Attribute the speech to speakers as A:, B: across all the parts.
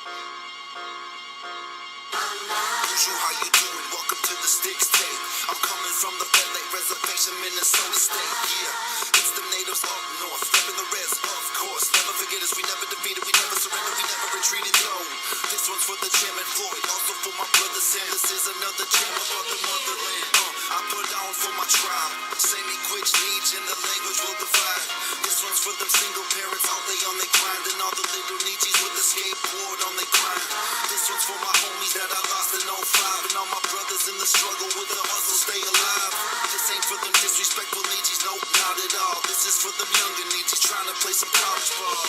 A: Usual, how you doing? Welcome to the Sticks Tape. I'm coming from the Red Lake Reservation, Minnesota State. Yeah, it's the natives up north, repping the res, of course. Never forget us, we never defeated, we never surrendered, we never retreated. Yo, this one's for the Chairman Floyd, also for my brother Sam. This is another jam about the motherland. I put on for my tribe. Say me quick, needs and the language will divide. This one's for them single parents, all they on their grind, and all the little Nietzsche's with the skateboard on their grind. This one's for my homies that I lost in 05, and all my brothers in the struggle with the hustle stay alive. This ain't for them disrespectful Nietzsche's, nope, not at all. This is for them younger Nietzsche's trying to play some college ball.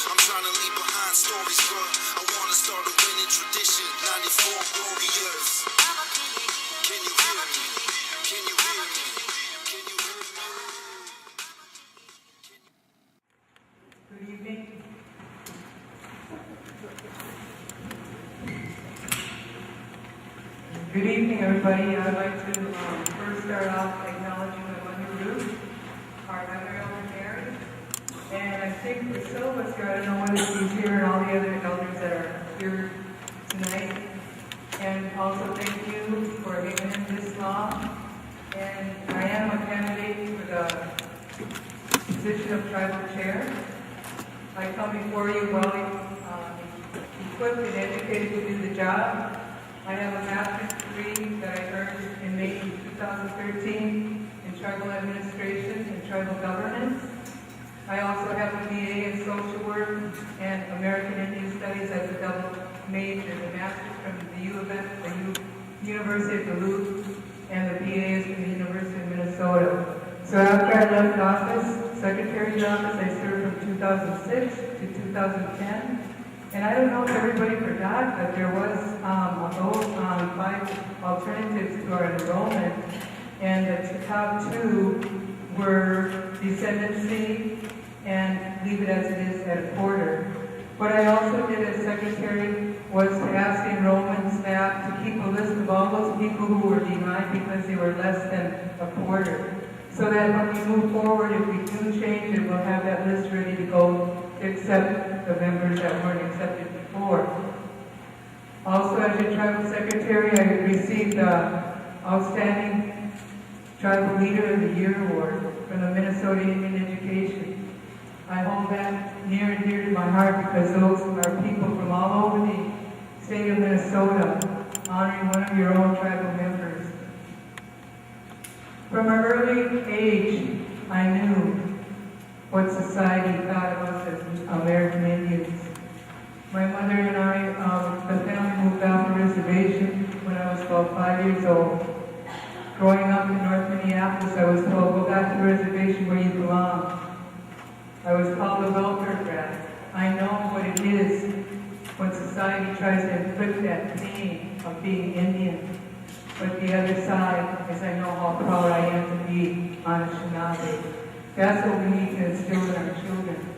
A: I'm trying to leave behind stories, bro. I want to start a winning tradition. 94 Warriors. Can you hear me? Can you hear me? Can you hear me?
B: Good evening. Good evening, everybody. I'd like to first start off acknowledging my mother Ruth, our other elder Mary, and I think Priscilla's here. I don't know whether she's here, and all the other elders that are here tonight. And also thank you for giving in this law. And I am a candidate for the position of tribal chair. I come before you well equipped and educated to do the job. I have a master's degree that I earned in May 2013 in tribal administration and tribal governance. I also have a BA in social work and American Indian Studies as a double major, the master's from the U of M, the University of Duluth, and the BA is from the University of Minnesota. So after I left office, Secretary's office, I served from 2006 to 2010. And I don't know if everybody forgot, but there was a vote on 5 alternatives to our enrollment, and the top 2 were descendancy and leave it as it is at a quarter. What I also did as secretary was to ask the enrollment staff to keep a list of all those people who were denied because they were less than a quarter. So that when we move forward, if we do change it, we'll have that list ready to go to accept the members that weren't accepted before. Also, as your tribal secretary, I received the Outstanding Tribal Leader of the Year Award from the Minnesota Indian Education. I hold that near and dear to my heart because those are people from all over the state of Minnesota honoring one of your own tribal members. From an early age, I knew what society thought of us as American Indians. My mother and I, the family moved off the reservation when I was about 5 years old. Growing up in North Minneapolis, I was told, go back to the reservation where you belong. I was called a welfare brat. I know what it is when society tries to inflict that pain of being Indian. But the other side is I know how proud I am to be Anishinaabe. That's what we need to instill in our children.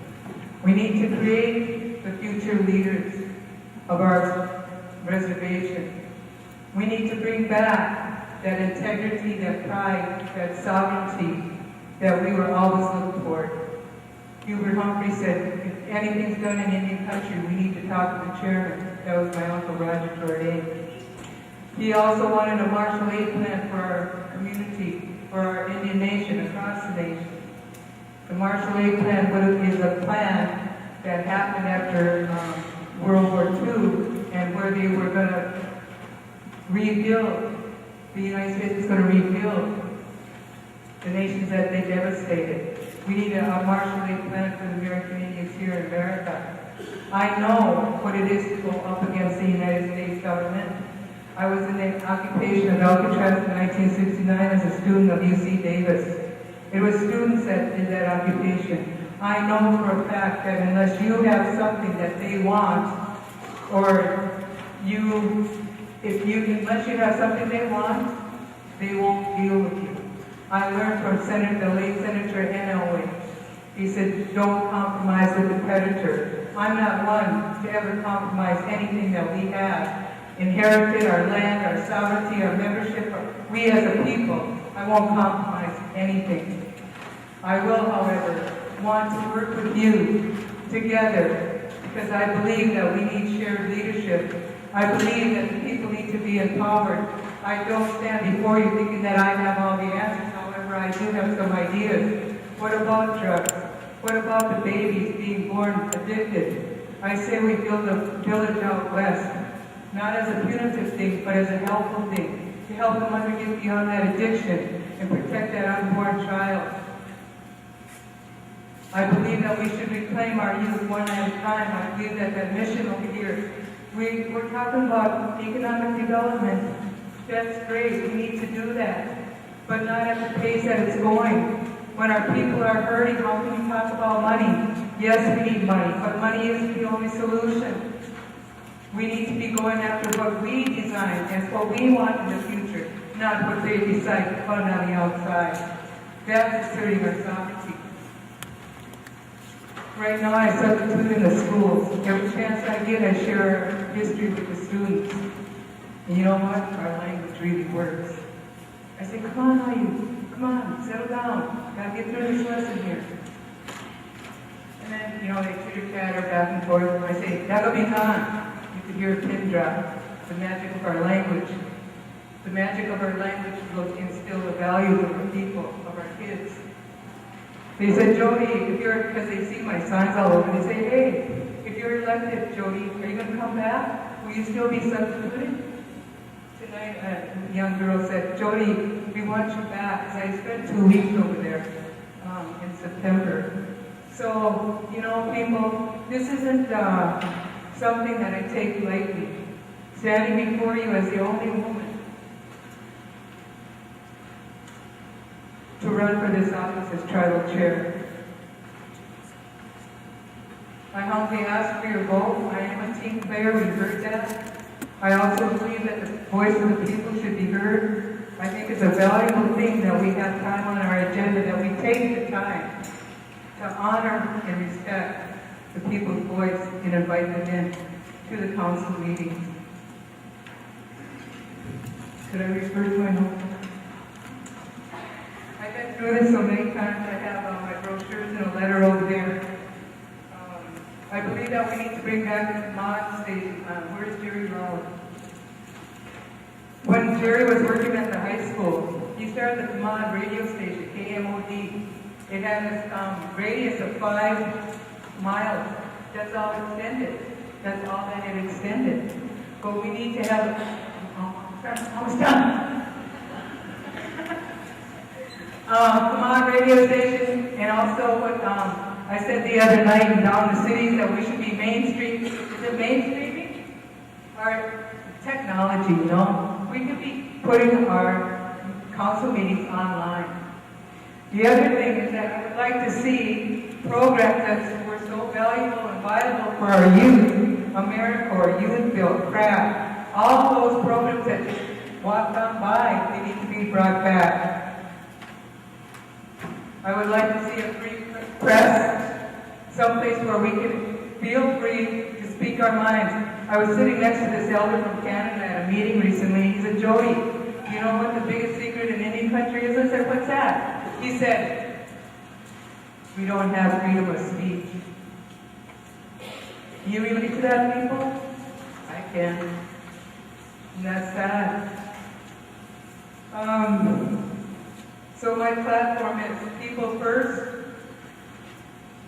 B: We need to create the future leaders of our reservation. We need to bring back that integrity, that pride, that sovereignty that we were always looked for. Hubert Humphrey said, if anything's done in Indian country, we need to talk to the chairman. That was my Uncle Roger Torday. He also wanted a Marshall Aid Plan for our community, for our Indian nation, across the nation. The Marshall Aid Plan is a plan that happened after World War II, and where they were going to rebuild. The United States is going to rebuild the nations that they devastated. We need a Marshall Aid Plan for the American Indians here in America. I know what it is to go up against the United States government. I was in the occupation of Alcatraz in 1969 as a student of UC Davis. It was students that did that occupation. I know for a fact that unless you have something that they want, or unless you have something they want, they won't deal with you. I learned from the late Senator Henoway. He said, don't compromise with the predator. I'm not one to ever compromise anything that we have inherited, our land, our sovereignty, our membership, we as a people. I won't compromise anything. I will, however, want to work with you together because I believe that we need shared leadership. I believe that the people need to be empowered. I don't stand before you thinking that I have all the answers, however, I do have some ideas. What about drugs? What about the babies being born addicted? I say we build a village out west, not as a punitive thing, but as a helpful thing, to help them get beyond that addiction and protect that unborn child. I believe that we should reclaim our youth one at a time. I believe that that mission over here, we're talking about economic development. That's great, we need to do that, but not at the pace that it's going. When our people are hurting, how can we talk about money? Yes, we need money, but money isn't the only solution. We need to be going after what we design and what we want in the future, not what they decide to fund on the outside. That's asserting our sovereignty. Right now, I substitute in the schools. Every chance I get, I share history with the students. And you know what? Our language really works. I say, come on, all you. Come on, settle down. Gotta get through this lesson here. And then, they chitter-chatter back and forth. And I say, that'll be gone. You could hear a pin drop. The magic of our language. The magic of our language will instill the values of our people, of our kids. They said, Jody, because they see my signs all over, they say, hey, if you're elected, Jody, are you going to come back? Will you still be substituted? Tonight, a young girl said, Jody, we want you back, because I spent 2 weeks over there in September. So, people, this isn't something that I take lightly. Standing before you as the only woman to run for this office as tribal chair. I humbly ask for your vote. I am a team player, we heard that. I also believe that the voice of the people should be heard. I think it's a valuable thing that we have time on our agenda, that we take the time to honor and respect the people's voice and invite them in to the council meetings. Could I refer to my notes? I've been through this so many times. I have my brochures and a letter over there. I believe that we need to bring back the mod station. Where's Jerry Rowland? When Jerry was working at the high school, he started the mod radio station, KMOD. It had a radius of 5 miles. That's all extended. That's all that it extended. But we need to have almost done. Mod radio station, and also what I said the other night in down the cities that we should be mainstream. Is it mainstreaming? Our technology, we could be putting our council meetings online. The other thing is that I would like to see programs that were so valuable and viable for our youth, AmeriCorps, Youth Build, Craft, all those programs that just walked on by, they need to be brought back. I would like to see a free press, someplace where we can feel free to speak our minds. I was sitting next to this elder from Canada at a meeting recently, and he said, Jody, you know what the biggest secret in any country is? I said, what's that? He said, we don't have freedom of speech. Can you relate to that, people? I can. And that's sad. So my platform is people first,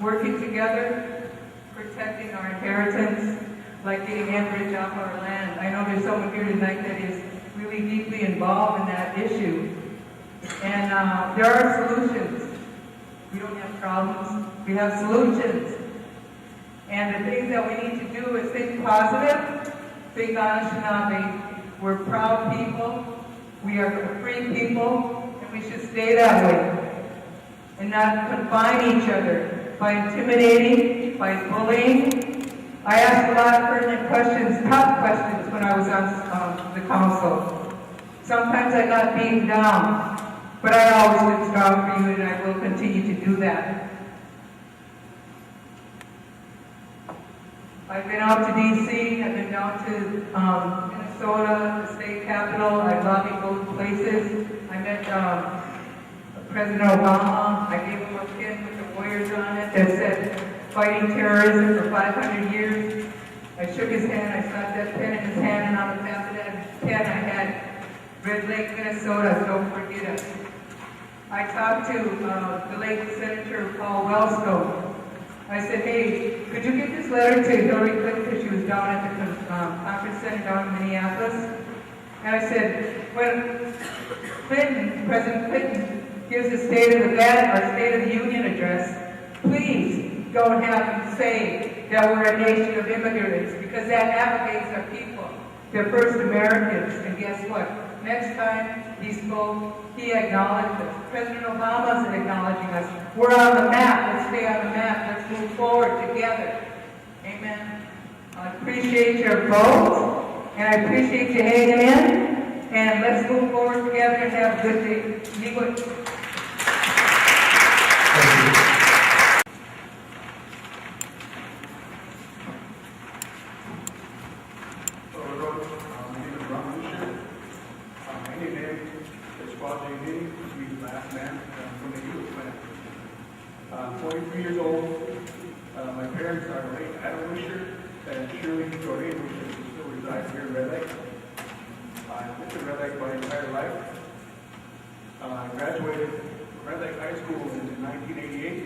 B: working together, protecting our inheritance, like getting Enbridge off our land. I know there's someone here tonight that is really deeply involved in that issue. And there are solutions. We don't have problems, we have solutions. And the things that we need to do is think positive, think Anishinaabe. We're proud people, we are free people, and we should stay that way. And not confine each other by intimidating, by bullying. I asked a lot of pertinent questions, tough questions, when I was on the council. Sometimes I got beaten down, but I always been strong for you, and I will continue to do that. I've been out to D.C., I've been down to Minnesota, the state capitol. I lobbied both places. I met President Obama. I gave him a pin with the Warriors on it that said, fighting terrorism for 500 years. I shook his hand, I saw that pen in his hand, and on the back of that pen I had Red Lake, Minnesota, don't forget us. I talked to the late Senator Paul Wellstone. I said, hey, could you get this letter to Hillary Clinton because she was down at the conference center down in Minneapolis? And I said, when President Clinton gives the State of the Union address, please don't have him say that we're a nation of immigrants, because that advocates our people. They're first Americans, and guess what? Next time he spoke, he acknowledged us. President Obama's acknowledging us. We're on the map. Let's stay on the map. Let's move forward together. Amen. I appreciate your vote, and I appreciate you hanging in. And let's move forward together and have a good day. Be good.
C: Last man from the youth plant. I'm 43 years old. My parents are late Adam Wisher and Shirley Doreen Wisher, who still resides here in Red Lake. I lived in Red Lake my entire life. I graduated from Red Lake High School in 1988.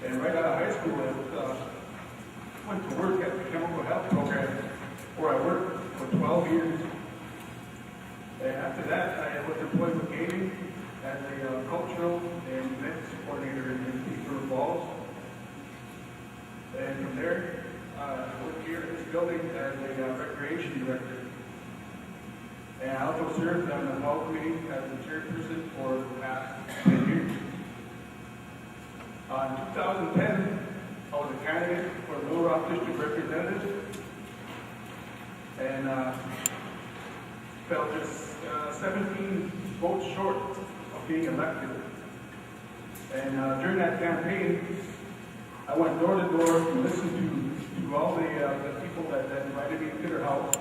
C: And right out of high school, I went to work at the Chemical Health Program, where I worked for 12 years. And after that, I was employed with gaming as a cultural and events coordinator in Peterborough Falls. And from there, I worked here in this building as a recreation director. And I also served on the hall committee as the chairperson for the past 10 years. In 2010, I was a candidate for Little Rock District Representative, and fell just 17 votes short of being elected. And during that campaign, I went door to door and listened to all the people that invited me to their house,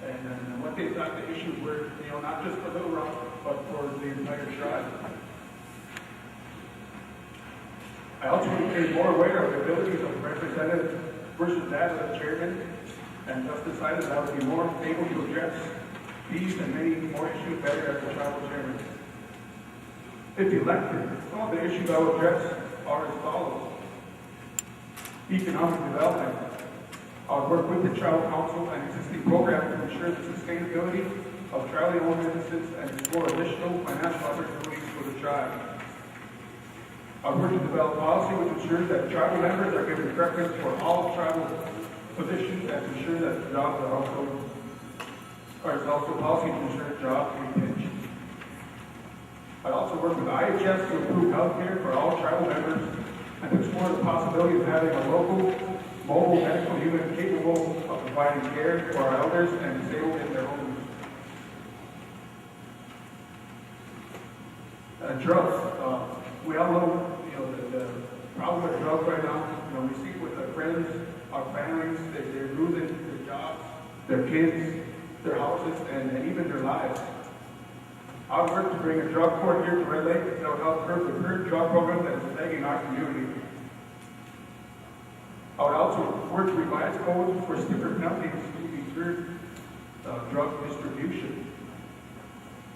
C: and what they thought the issues were, not just for Little Rock, but for the entire tribe. I also became more aware of the abilities of the representative versus that of the chairman, and thus decided that I would be more able to address these and many more issues better as the tribal chairman. If elected, some of the issues I will address are as follows. Economic development. I would work with the tribal council and existing programs to ensure the sustainability of tribally-owned businesses and explore additional financial opportunities for the tribe. I would work to develop policy which ensures that tribal members are given preference for all tribal positions and to ensure that jobs are also, or it's also policy to ensure job retention. I'd also work with IHS to improve health care for all tribal members and to explore the possibility of having a local mobile medical unit capable of providing care for our elders and disabled in their homes. Drugs. We all know, the problem with drugs right now. We see it with our friends, our families. They're losing their jobs, their kids, their houses, and even their lives. I work to bring a drug court here to Red Lake that will help curb the current drug program that is plaguing our community. I would also work to revise codes for stiffer penalties to deter drug distribution.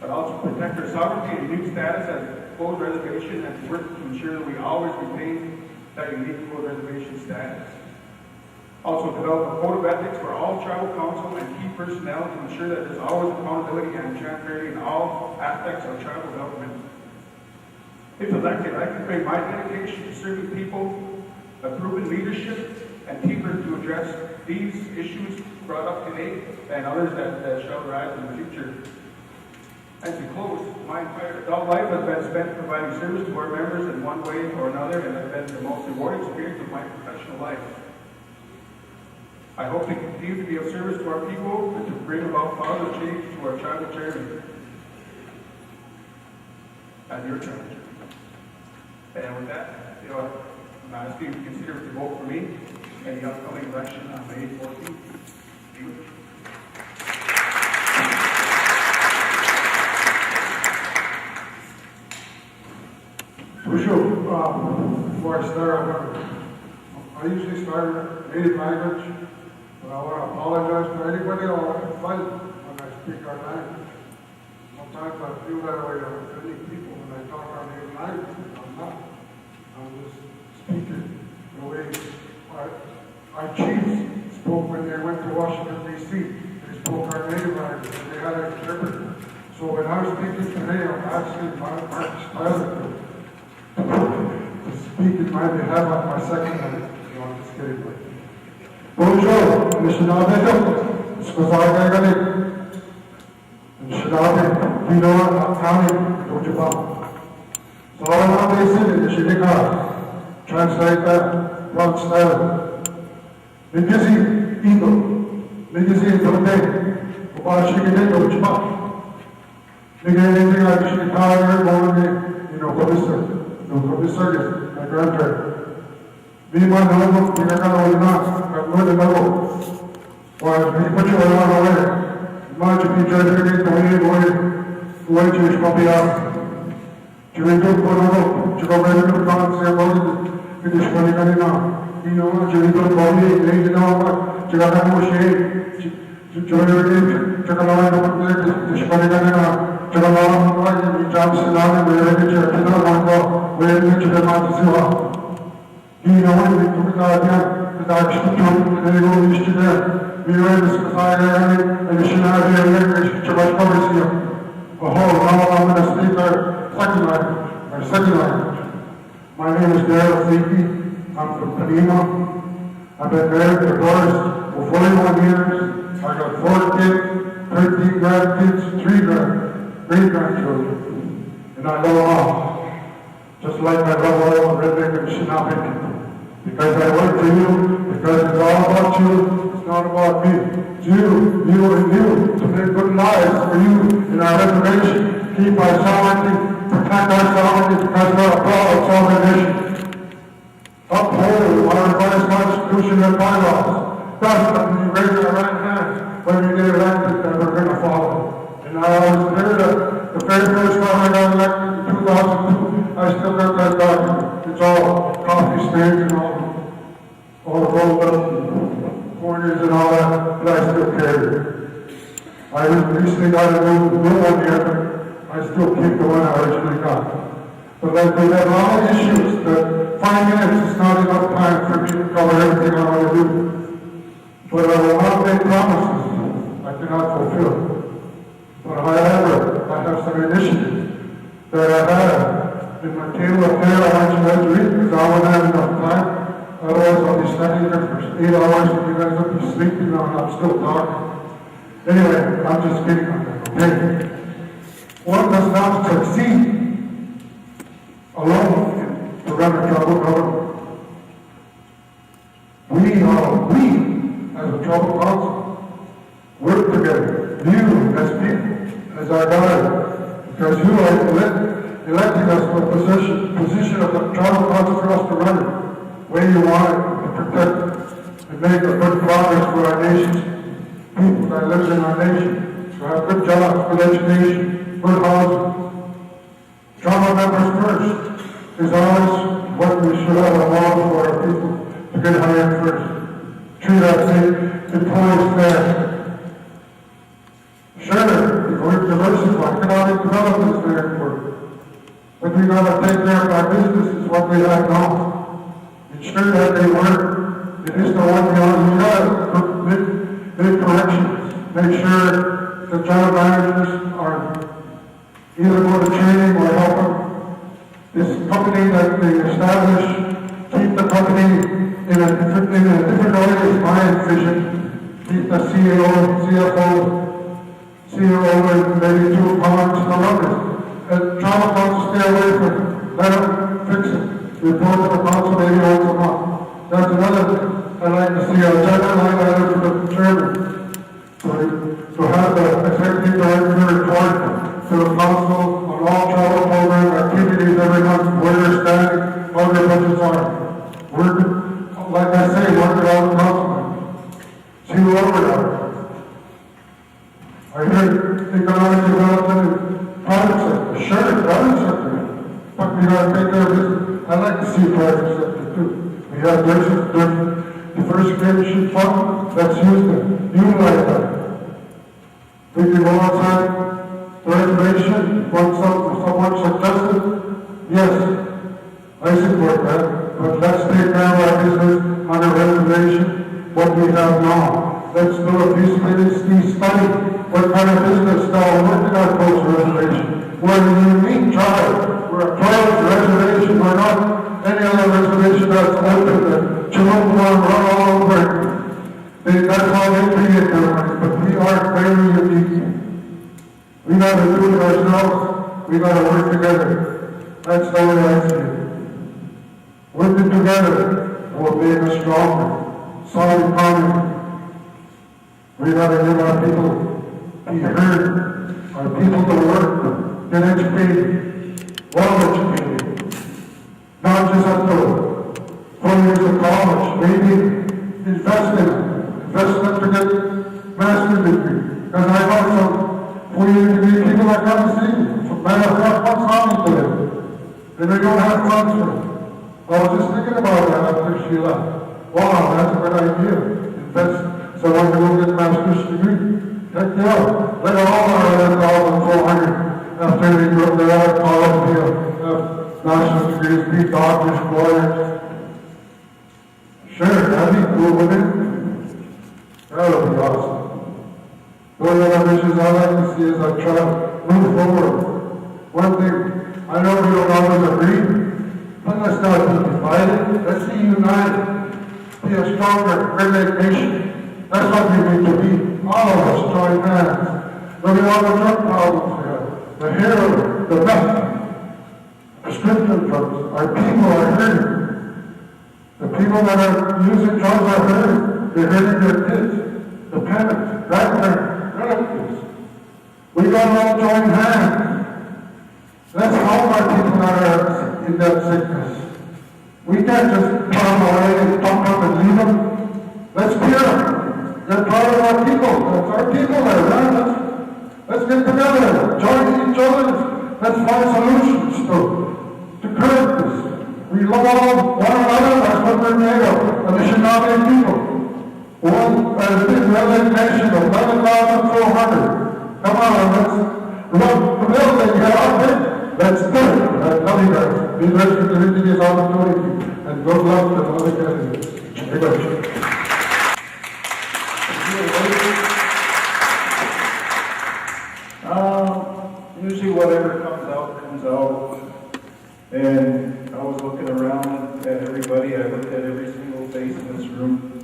C: I'd also protect our sovereignty and unique status as a full reservation and to work to ensure that we always retain that unique full reservation status. Also develop a code of ethics for all tribal council and key personnel to ensure that there's always accountability and transparency in all aspects of tribal government. If elected, I can bring my dedication to serving people, a proven leadership, and teamwork to address these issues brought up today and others that shall rise in the future. And to close, my entire adult life has been spent providing service to our members in one way or another, and has been the most rewarding experience of my professional life. I hope to continue to be of service to our people and to bring about positive change to our tribal chairman and your charge. And with that, I'm asking you to consider to vote for me in the upcoming election on May 14th.
D: Before I start, usually start in native language, but I want to apologize to anybody who wants to fight when I speak our language. Sometimes I feel that way to offending people when I talk our native language, but I'm not. I'm just speaking the way our chiefs spoke when they went to Washington, D.C. They spoke our native language, and they had an interpreter. So when I was speaking today, I'm asking Mark Tyler to speak in my behalf on my second language. No, I'm just kidding. Bonjour, Anishinaabe, Skazarga Galit, Anishinaabe, Pinoa, Akani, Dojaba. So all I want to say is Anishinika, translate that, rock style. Nigisi, Eagle, Nigisi, Dote, Ubashigine, Dojaba. Nigga, I just retire, my grandparent. Me, my noble, we are going to not, more than noble. Why, we put you around away. Much if you try to get the way to his copy out. You will do for noble, you go ready to come say about it, it is funny coming now. You know what, you will do for me, you know what, you got to have more shade. You join your game, check a line over there, it is funny coming now. Johnson Island, where they get where they get you know what, we took out there, the dark street, and they go east to there. We were in the society, and the Shinari, and the Chabas covers here. Oh, now I'm going to speak our second language. My name is Daryl Zeke. I'm from Panema. I've been married to Doris for 41 years. I got 4 kids, 13 grandkids, 3 great-grandchildren, and I love them all, just like I love all the redneck and Shinabe people. Because I work for you, because it's all about you, it's not about me. It's you, and you, to make good lives for you in our reservation, keep our sovereignty, protect our sovereignty, because we're a proud sovereign nation. Uphold our revised constitution and bylaws. Thus, that we raise our right hand when we get elected, that we're going to follow. And I was there the very first time I got elected in 2002, I still got that document. It's all coffee stains and all the rolled up corners and all that, but I still carry it. I recently got a new one here, but I still keep the one I originally got. But like we have a lot of issues that 5 minutes is not enough time for me to cover everything I want to do. But I will not make promises I cannot fulfill. But however, I have some initiatives that I have in my table of care I want you guys to read because I won't have enough time. Otherwise, I'll be standing there for 8 hours and you guys will be sleeping and I'm still talking. Anyway, I'm just kidding on that, okay? One does not succeed alone to run a troubled government. We, as a troubled council, work together. You, as people, as our guide, because you are electing us to a position of the troubled council for us to run it. Where you want it, to protect and make a good progress for our nation, people that live in our nation, to have good jobs, good education, good housing. Trauma members first is always what we should have a model for our people to get hired first. Treat our employees fair. Sure, if we're diversified, economic development is very important. But we gotta take care of our businesses, what we have now. Ensure that they work. It is the one we gotta make corrections. Make sure the general managers are either go to training or help them. This company that they establish, keep the company in a different way is my vision. Keep the CFO, and maybe 2 comments from others. And trauma council stay away from it. Let them fix it. Report to the council maybe once a month. That's another thing. I'd like to see a general line item for the chairman. To have the executive director report to the council on all travel program activities every month, where they're standing, how their budgets are. Work, like I say, work it out with councilmen. See whoever they are. I heard economic development in private sector. Sure, private sector. But we gotta take care of this. I like to see private sector too. We have different scarcity fund, let's use them, utilize them. We can go outside the reservation, what someone suggested, yes, I support that, but let's take care of our business on a reservation, what we have now. Let's do a feasibility study, what kind of business style work in our coastal reservation. We're a unique tribe, we're a closed reservation, we're not any other reservation that's open, that children run all over. That's how they treat it, but we are very unique. We gotta do it ourselves, we gotta work together. That's the way I see it. Working together will make us stronger, solid economy. We gotta give our people be heard, our people to work, get educated, well educated. Not just up to 4 years of college, maybe invest in it. Invest in it to get master's degree. Because I know some 4-year degree people that come to see me, from matter of fact, what's happening to them? And they don't have funds for it. I was just thinking about that after she left. Wow, that's a good idea. Invest so I can go get a master's degree. Heck yeah. Let all our 11,400 after they go they're out of college, have master's degrees, be doctors, lawyers. Sure, that'd be cool, wouldn't it? That would be awesome. Those are the wishes I like to see as I try to move forward. One thing, I know we don't always agree. But let's not be divided. Let's be united. Be a stronger, redneck nation. That's what we need to be. All of us join hands. Look at all the drug problems we have. The heroin, the meth, prescription drugs. Our people are hurting. The people that are using drugs are hurting. They're hurting their kids, the parents, grandparents, relatives. We gotta all join hands. Let's help our people that are in that sickness. We can't just put them away and dump them and leave them. Let's cure them. They're part of our people. That's our people there, right? Let's get together, join each other. Let's find solutions to curb this. We love one another, that's what we're made of. And there should not be people. One, a big resignation of 11,400. Come on, let's love the building, get out there. Let's do it. I love you guys. Be blessed with the this opportunity. And good luck to all the candidates. Very much.
E: Usually whatever comes out. And I was looking around at everybody. I looked at every single face in this room.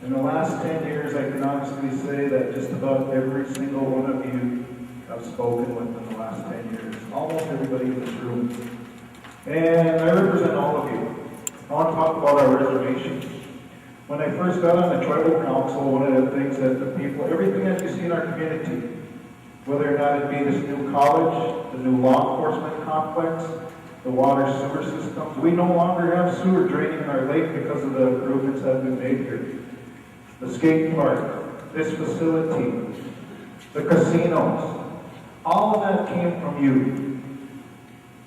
E: In the last 10 years, I can honestly say that just about every single one of you I've spoken with in the last 10 years. Almost everybody in this room. And I represent all of you. I want to talk about our reservation. When I first got on the tribal council, one of the things that the people, everything that you see in our community, whether or not it be this new college, the new law enforcement complex, the water sewer systems, we no longer have sewer draining in our lake because of the improvements that have been made here. The skate park, this facility, the casinos, all of that came from you.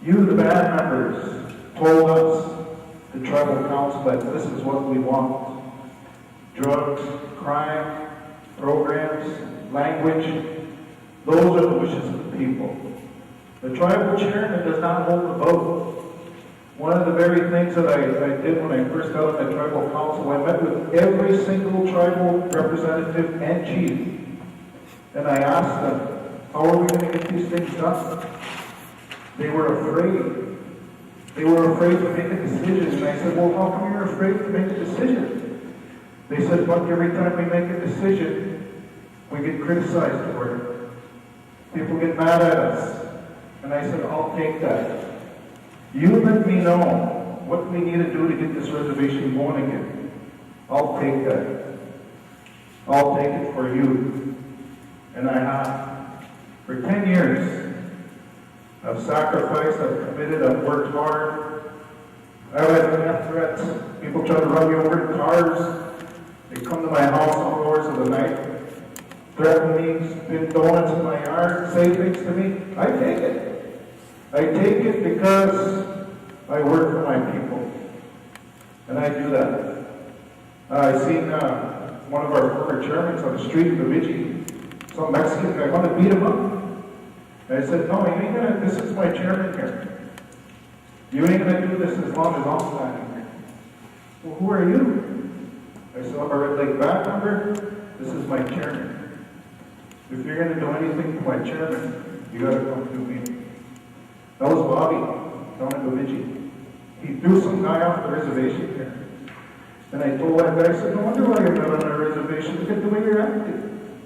E: You, the band members, told us, the tribal council, that this is what we want. Drugs, crime, programs, language, those are the wishes of the people. The tribal chairman does not hold the vote. One of the very things that I did when I first got on the tribal council, I met with every single tribal representative and chief, and I asked them, how are we going to get these things done? They were afraid. They were afraid to make a decision. And I said, well, how come you're afraid to make a decision? They said, but every time we make a decision, we get criticized for it. People get mad at us. And I said, I'll take that. You let me know what we need to do to get this reservation going again. I'll take that. I'll take it for you. And I have. For 10 years, I've sacrificed, I've committed, I've worked hard. I've had death threats. People try to run me over in cars. They come to my house all hours of the night, threaten me, spin donuts in my yard, say things to me. I take it. I take it because I work for my people. And I do that. I seen one of our former chairmen on the street in Bemidji. Some Mexican guy wanted to beat him up. And I said, no, you ain't gonna, this is my chairman here. You ain't gonna do this as long as I'm standing here. Well, who are you? I said, I'm a Red Lake band member. This is my chairman. If you're gonna do anything to my chairman, you gotta come through me. That was Bobby, down in Bemidji. He threw some guy off the reservation here. And I told that guy, I said, no wonder why you're not on our reservation. Look at the way you're acting.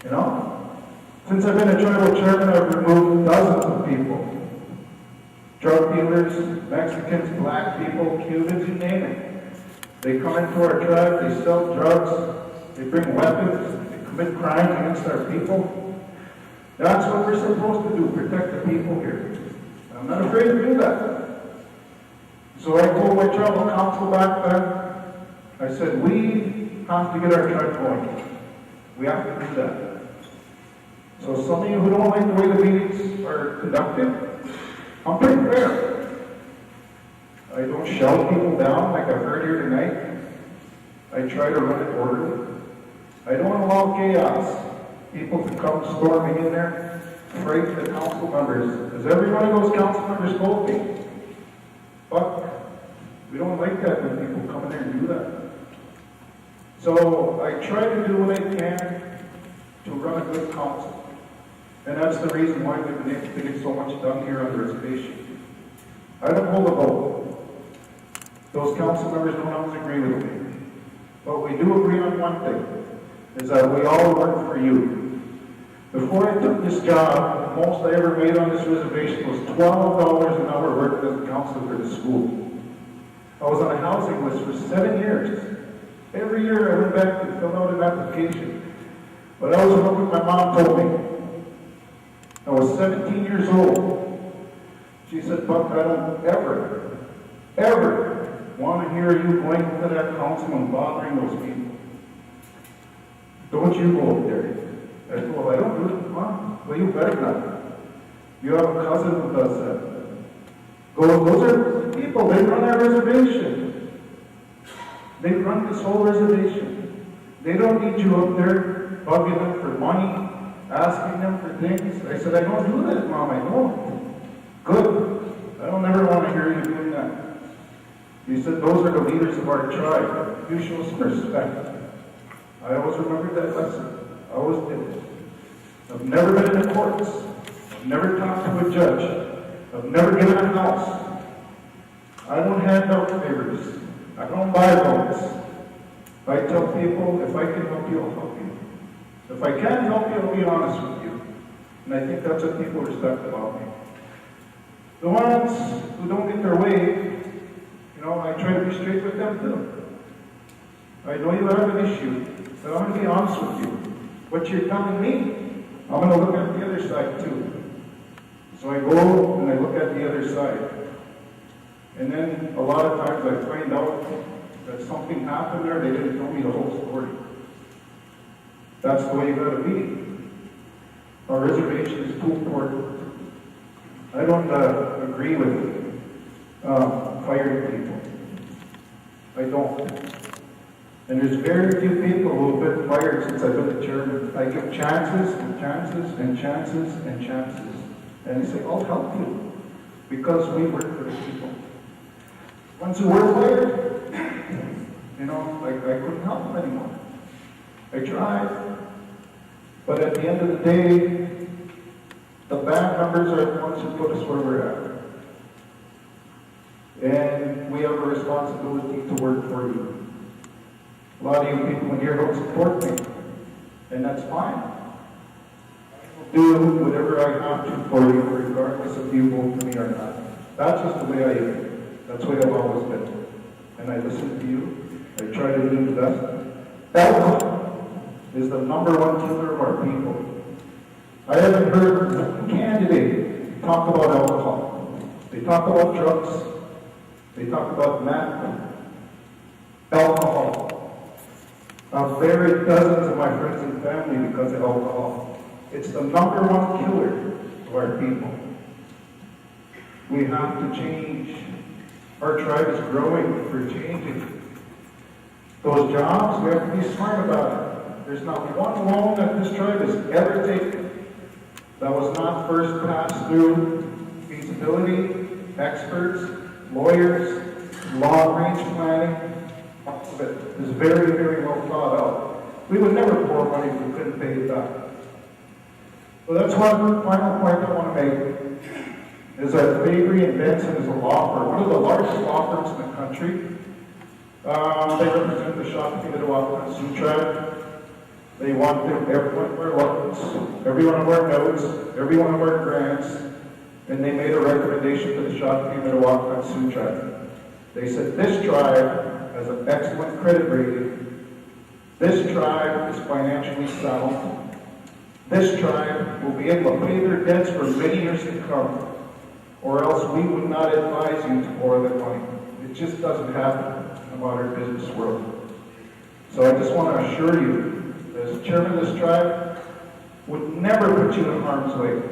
E: You know? Since I've been a tribal chairman, I've removed dozens of people. Drug dealers, Mexicans, black people, Cubans, you name it. They come into our tribe, they sell drugs, they bring weapons, they commit crimes against our people. That's what we're supposed to do, protect the people here. I'm not afraid to do that. So I told my tribal council back then, I said, we have to get our tribe going. We have to do that. So some of you who don't like the way the meetings are conducted, I'm pretty fair. I don't shout people down like I've heard here tonight. I try to run it orderly. I don't allow chaos. People to come storming in there, afraid of the council members. Because every one of those council members told me. But we don't like that when people come in there and do that. So I try to do what I can to run a good council. And that's the reason why we've been able to get so much done here on the reservation. I don't hold a vote. Those council members don't always agree with me. But we do agree on one thing, is that we all work for you. Before I took this job, the most I ever made on this reservation was $12 an hour working as a counselor for the school. I was on a housing list for 7 years. Every year I went back and filled out an application. But I was what my mom told me. I was 17 years old. She said, Buck, I don't ever want to hear you going to that council and bothering those people. Don't you go up there. I said, well, I don't do it, Mom. Well, you better not. You have a cousin who does that. Those are people, they run our reservation. They run this whole reservation. They don't need you up there bugging them for money, asking them for things. I said, I don't do that, Mom, I don't. Good. I don't ever want to hear you doing that. He said, those are the leaders of our tribe. You show some respect. I always remembered that lesson. I always did. I've never been in the courts. I've never talked to a judge. I've never given a house. I don't hand out favors. I don't buy votes. I tell people, if I can help you, I'll help you. If I can't help you, I'll be honest with you. And I think that's what people respect about me. The ones who don't get their way, I try to be straight with them too. I know you have an issue, but I'm going to be honest with you. What you're telling me, I'm going to look at the other side too. So I go and I look at the other side. And then a lot of times I find out that something happened there, they didn't tell me the whole story. That's the way you gotta be. Our reservation is too important. I don't agree with firing people. I don't. And there's very few people who have been fired since I've been the chairman. I give chances and chances and chances and chances. And they say, I'll help you. Because we work for the people. Once who were fired, I couldn't help them anymore. I tried. But at the end of the day, the band members are the ones who put us where we're at. And we have a responsibility to work for you. A lot of you people in here don't support me. And that's fine. I will do whatever I have to for you, regardless if you vote for me or not. That's just the way I am. That's the way I've always been. And I listen to you. I try to do the best. Alcohol is the number one killer of our people. I haven't heard one candidate talk about alcohol. They talk about drugs. They talk about meth. Alcohol. I've buried dozens of my friends and family because of alcohol. It's the number one killer of our people. We have to change. Our tribe is growing. We're changing. Those jobs, we have to be smart about it. There's not one loan that this tribe has ever taken that was not first passed through feasibility, experts, lawyers, long-range planning. All of it is very, very well thought out. We would never borrow money if we couldn't pay it back. So that's one final point I want to make, is that Fabry and Benson is a law firm, one of the largest law firms in the country. They represent the Shakopee-Mdewakanton Sioux tribe. They want every one of our loans, every one of our notes, every one of our grants, and they made a recommendation to the Shakopee-Mdewakanton Sioux tribe. They said this tribe has an excellent credit rating. This tribe is financially sound. This tribe will be able to pay their debts for many years to come, or else we would not advise you to borrow their money. It just doesn't happen in the modern business world. So I just want to assure you, as chairman of this tribe, would never put you in harm's way.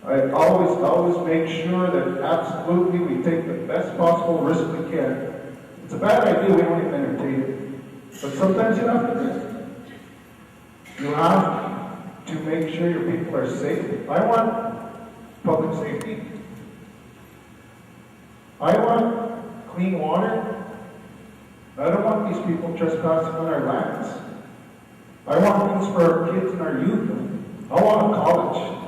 E: I always make sure that absolutely we take the best possible risk we can. It's a bad idea, we don't even entertain it. But sometimes you have to do it. You have to make sure your people are safe. I want public safety. I want clean water. I don't want these people trespassing on our lands. I want things for our kids and our youth. I want a college.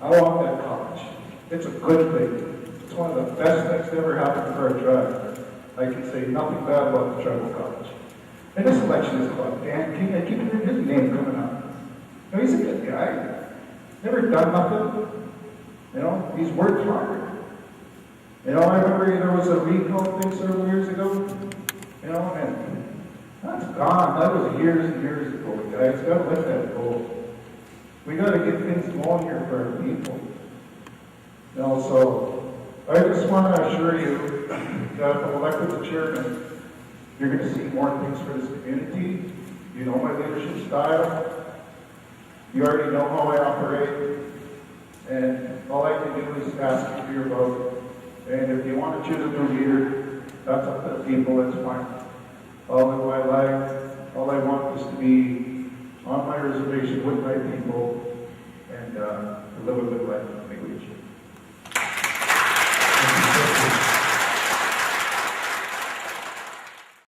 E: I want that college. It's a good thing. It's one of the best things that ever happened for our tribe. I can say nothing bad about the tribal college. And this election is about Dan King. I keep hearing his name coming up. You know, he's a good guy. Never done nothing. You know, he's worked hard. You know, I remember there was a recall thing several years ago. You know, and that's gone. That was years and years ago, guys. Gotta let that go. We gotta get things going here for our people. You know, so I just want to assure you that if I'm elected as chairman, you're going to see more things for this community. You know my leadership style. You already know how I operate. And all I can do is ask you for your vote. And if you want to choose a new leader, that's up to the people, that's fine. I'll live my life. All I want is to be on my reservation with my people and live a good life. Thank you.